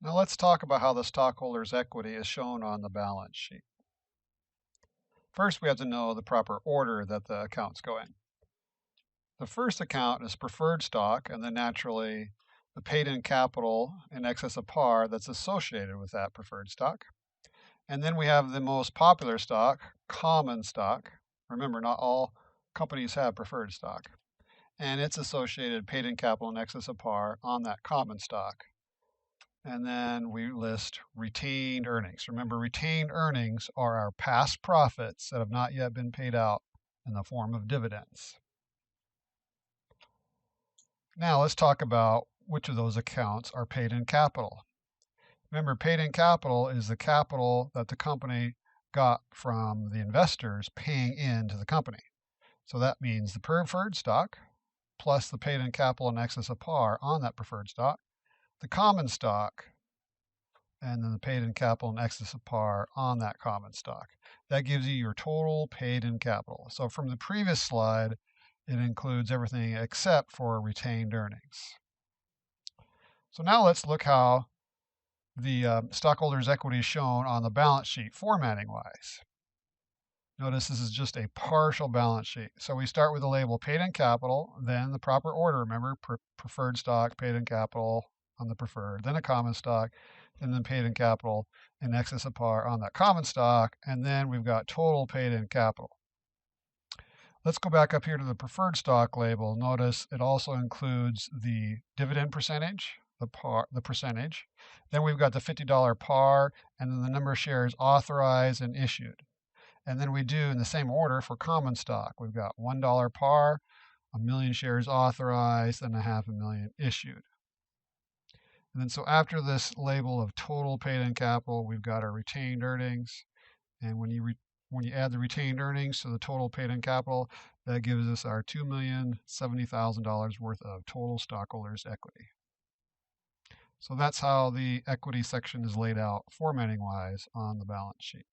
Now let's talk about how the stockholders' equity is shown on the balance sheet. First, we have to know the proper order that the accounts go in. The first account is preferred stock, and then naturally the paid-in capital in excess of par that's associated with that preferred stock. And then we have the most popular stock, common stock. Remember, not all companies have preferred stock. And its associated paid-in capital in excess of par on that common stock. And then we list retained earnings. Remember, retained earnings are our past profits that have not yet been paid out in the form of dividends. Now let's talk about which of those accounts are paid in capital. Remember, paid in capital is the capital that the company got from the investors paying into the company. So that means the preferred stock plus the paid in capital in excess of par on that preferred stock, the common stock, and then the paid in capital in excess of par on that common stock. That gives you your total paid in capital. So from the previous slide, it includes everything except for retained earnings. So now let's look how the stockholders' equity is shown on the balance sheet, formatting wise. Notice this is just a partial balance sheet. So we start with the label paid in capital, then the proper order, remember, preferred stock, paid in capital on the preferred, then a common stock, and then paid in capital in excess of par on that common stock, and then we've got total paid in capital. Let's go back up here to the preferred stock label. Notice it also includes the dividend percentage, the percentage. Then we've got the $50 par, and then the number of shares authorized and issued. And then we do in the same order for common stock. We've got $1 par, 1,000,000 shares authorized, and 500,000 issued. And then so after this label of total paid in capital, we've got our retained earnings. And when you add the retained earnings to the total paid in capital, that gives us our $2,070,000 worth of total stockholders' equity. So that's how the equity section is laid out formatting wise on the balance sheet.